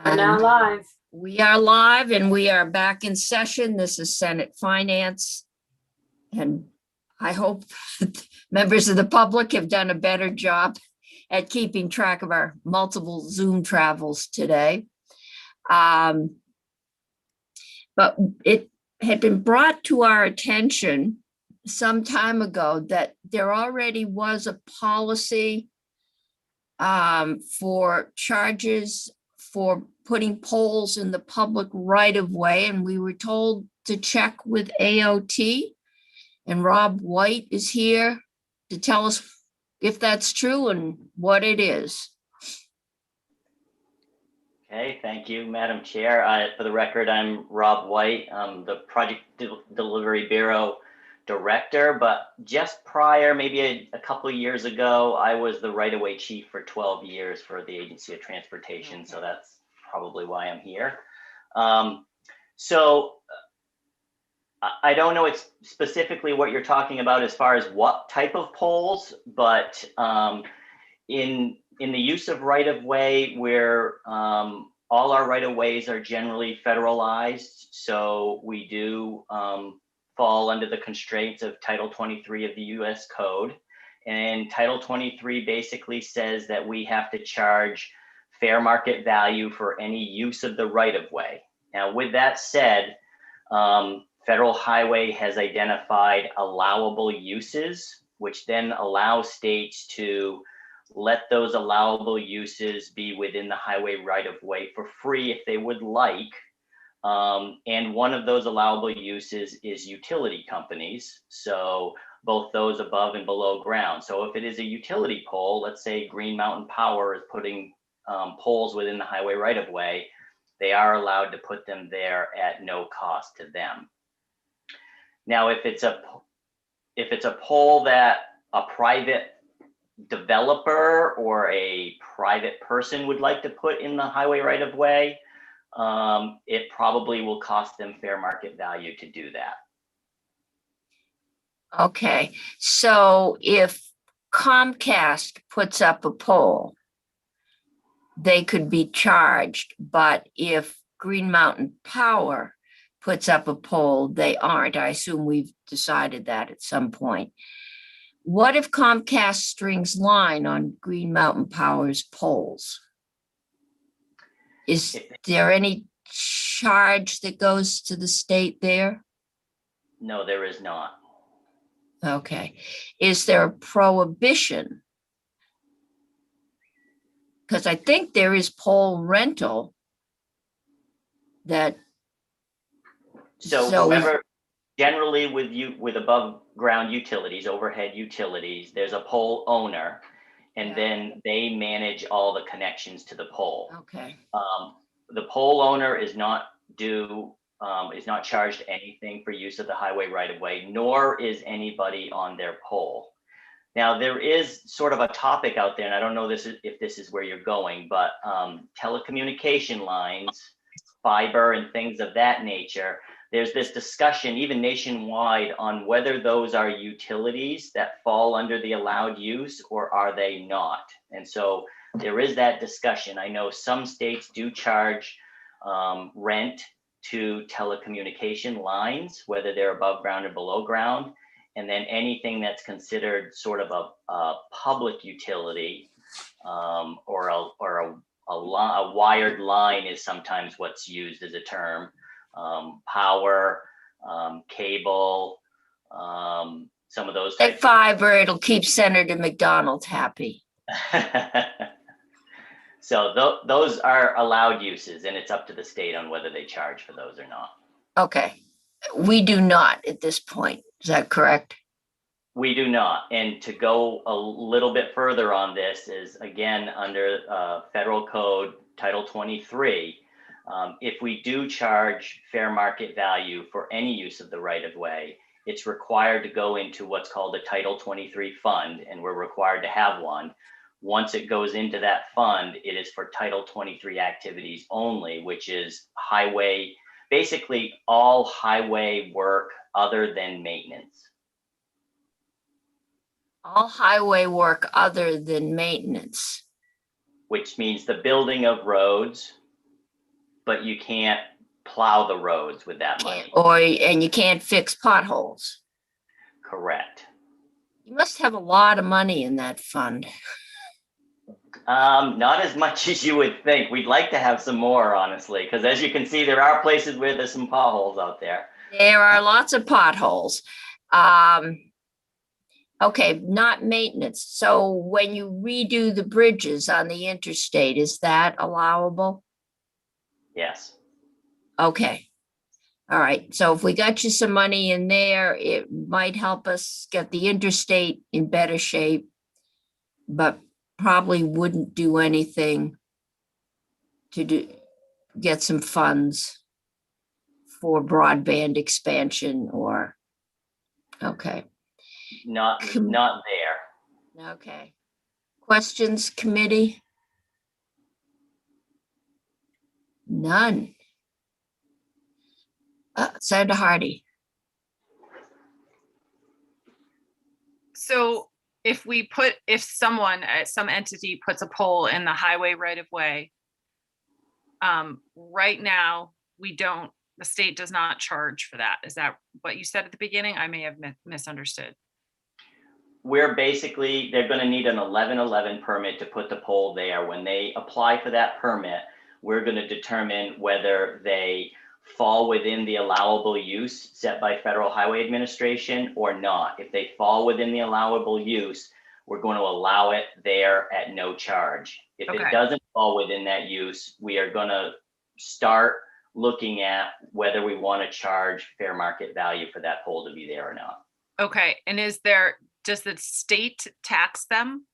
We're now And live. we are live and we are back in session. This is Senate Finance. And I hope members of the public have done a better job at keeping track of our multiple Zoom travels today. But it had been brought to our attention some time ago that there already was a policy for charges for putting poles in the public right of way. And we were told to check with AOT, and Rob White is here to tell us if that's true and what it is. Okay, thank you, Madam Chair. For the record, I'm Rob White. I'm the Project Delivery Bureau Director, but just prior, maybe a couple of years ago, I was the right-of-way chief for 12 years for the Agency of Transportation, so that's probably why I'm here. I don't know it's specifically what you're talking about as far as what type of poles, but in the use of right-of-way, where all our right-of-ways are generally federalized, so we do fall under the constraints of Title 23 of the US Code. And Title 23 basically says that we have to charge fair market value for any use of the right-of-way. Now, with that said, Federal Highway has identified allowable uses, which then allow states to let those allowable uses be within the highway right-of-way for free if they would like. And one of those allowable uses is utility companies. So both those above and below ground. So if it is a utility pole, let's say Green Mountain Power is putting poles within the highway right-of-way, they are allowed to put them there at no cost to them. Now, if it's a pole that a private developer or a private person would like to put in the highway right-of-way, it probably will cost them fair market value to do that. Okay, so if Comcast puts up a pole, they could be charged, but if Green Mountain Power puts up a pole, they aren't. I assume we've decided that at some point. What if Comcast strings line on Green Mountain Power's poles? Is there any charge that goes to the state there? No, there is not. Okay. Is there a prohibition? Because I think there is pole rental that. So remember, generally with above ground utilities, overhead utilities, there's a pole owner, and then they manage all the connections to the pole. Okay. The pole owner is not charged anything for use of the highway right-of-way, nor is anybody on their pole. Now, there is sort of a topic out there, and I don't know if this is where you're going, but telecommunication lines, fiber, and things of that nature, there's this discussion even nationwide on whether those are utilities that fall under the allowed use or are they not. And so there is that discussion. I know some states do charge rent to telecommunication lines, whether they're above ground or below ground. And then anything that's considered sort of a public utility or a wired line is sometimes what's used as a term. Power, cable, some of those. Like fiber, it'll keep Senator McDonald happy. So those are allowed uses, and it's up to the state on whether they charge for those or not. Okay. We do not at this point. Is that correct? We do not. And to go a little bit further on this is, again, under federal code Title 23, if we do charge fair market value for any use of the right-of-way, it's required to go into what's called a Title 23 fund, and we're required to have one. Once it goes into that fund, it is for Title 23 activities only, which is highway, basically all highway work other than maintenance. All highway work other than maintenance. Which means the building of roads, but you can't plow the roads with that money. And you can't fix potholes. Correct. You must have a lot of money in that fund. Not as much as you would think. We'd like to have some more, honestly, because as you can see, there are places where there's some potholes out there. There are lots of potholes. Okay, not maintenance. So when you redo the bridges on the interstate, is that allowable? Yes. Okay. All right. So if we got you some money in there, it might help us get the interstate in better shape, but probably wouldn't do anything to get some funds for broadband expansion or, okay. Not there. Okay. Questions, committee? None. Senator Hardy. So if some entity puts a pole in the highway right of way, right now, the state does not charge for that. Is that what you said at the beginning? I may have misunderstood. They're going to need an 1111 permit to put the pole there. When they apply for that permit, we're going to determine whether they fall within the allowable use set by Federal Highway Administration or not. If they fall within the allowable use, we're going to allow it there at no charge. If it doesn't fall within that use, we are going to start looking at whether we want to charge fair market value for that pole to be there or not. Okay, and does the state tax them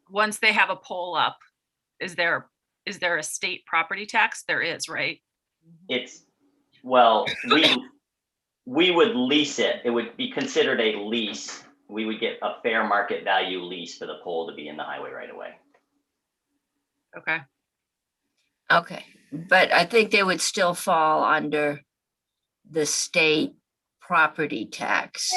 once they have a pole up? Is there a state property tax? There is, right? We would lease it. It would be considered a lease. We would get a fair market value lease for the pole to be in the highway right away. Okay. Okay, but I think they would still fall under the state property tax.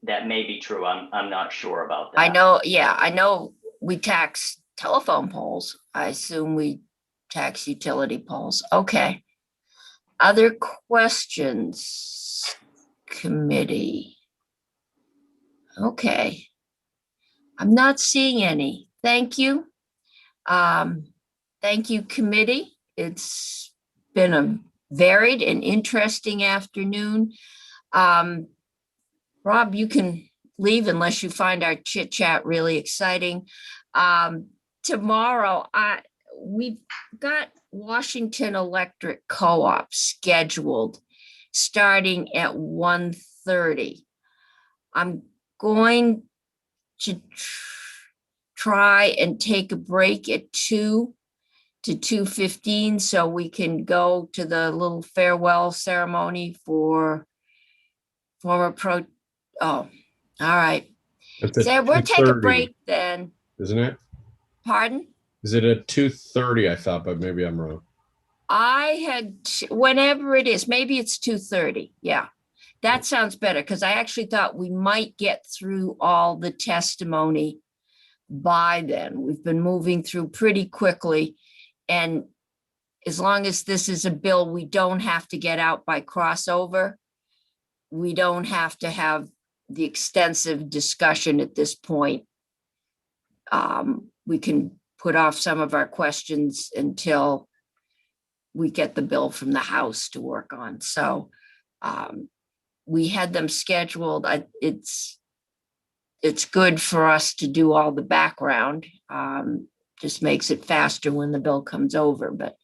That may be true. I'm not sure about that. I know we tax telephone poles. I assume we tax utility poles. Okay. Other questions, committee? Okay. I'm not seeing any. Thank you. Thank you, committee. It's been a varied and interesting afternoon. Rob, you can leave unless you find our chit chat really exciting. Tomorrow, we've got Washington Electric Co-op scheduled starting at 1:30. I'm going to try and take a break at 2 to 2:15 so we can go to the little farewell ceremony for former pro. Oh, all right. So we'll take a break then. Isn't it? Pardon? Is it at 2:30? I thought, but maybe I'm wrong. I had, whenever it is, maybe it's 2:30. Yeah, that sounds better because I actually thought we might get through all the testimony by then. We've been moving through pretty quickly. And as long as this is a bill we don't have to get out by crossover, we don't have to have the extensive discussion at this point. We can put off some of our questions until we get the bill from the House to work on. So we had them scheduled. It's good for us to do all the background. Just makes it faster when the bill comes over, but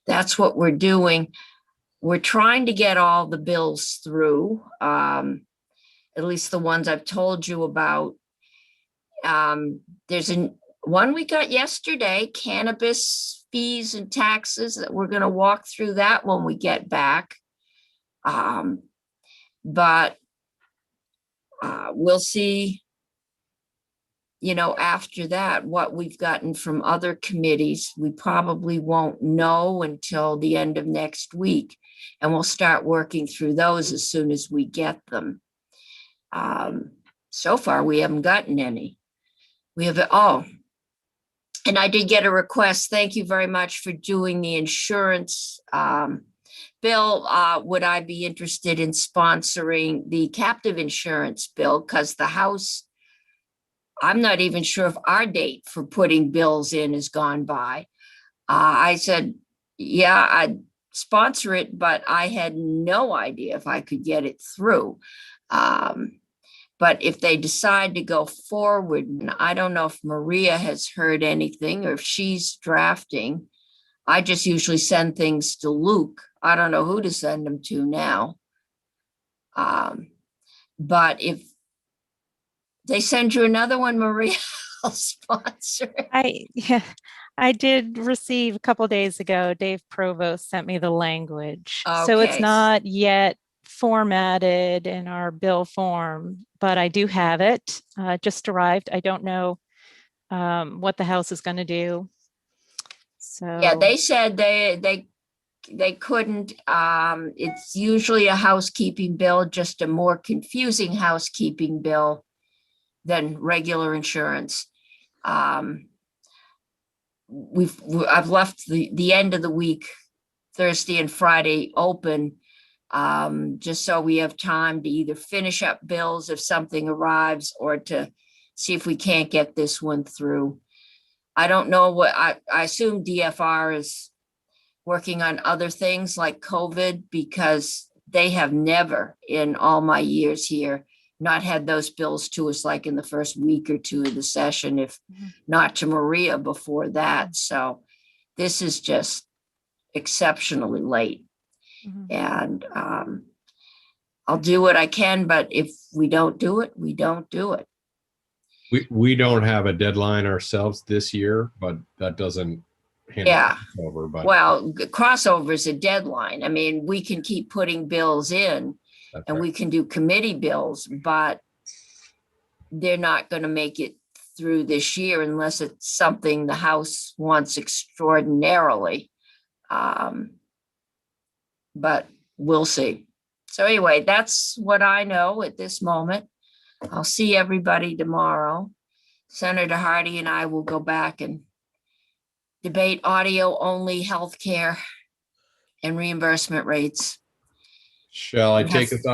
that's what we're doing. We're trying to get all the bills through, at least the ones I've told you about. There's one we got yesterday, cannabis fees and taxes, that we're going to walk through that when we get back. But we'll see, after that, what we've gotten from other committees. We probably won't know until the end of next week, and we'll start working through those as soon as we get them. So far, we haven't gotten any. We have, And I did get a request. Thank you very much for doing the insurance. Bill, would I be interested in sponsoring the captive insurance bill? Because the house, I'm not even sure if our date for putting bills in has gone by. I said, yeah, I'd sponsor it, but I had no idea if I could get it through. But if they decide to go forward, and I don't know if Maria has heard anything or if she's drafting. I just usually send things to Luke. I don't know who to send them to now. But if they send you another one, Maria, I'll sponsor it. Yeah, I did receive a couple days ago, Dave Provost sent me the language. So it's Okay. not yet formatted in our bill form, but I do have it. Just arrived. I don't know what the House is going to do. So Yeah, they said they couldn't. It's usually a housekeeping bill, just a more confusing housekeeping bill than regular insurance. I've left the end of the week, Thursday and Friday open, just so we have time to either finish up bills if something arrives or to see if we can't get this one through. I don't know what, I assume DFR is working on other things like COVID, because they have never in all my years here not had those bills to us like in the first week or two of the session, if not to Maria before that. So this is just exceptionally late. And I'll do what I can, but if we don't do it, we don't do it. We don't have a deadline ourselves this year, but that doesn't Yeah. over. But Well, crossover is a deadline. I mean, we can keep putting bills in that's and right. we can do committee bills, but they're not going to make it through this year unless it's something the House wants extraordinarily. But we'll see. So anyway, that's what I know at this moment. I'll see everybody tomorrow. Senator Hardy and I will go back and debate audio only healthcare and reimbursement rates. Shall I We take have- us off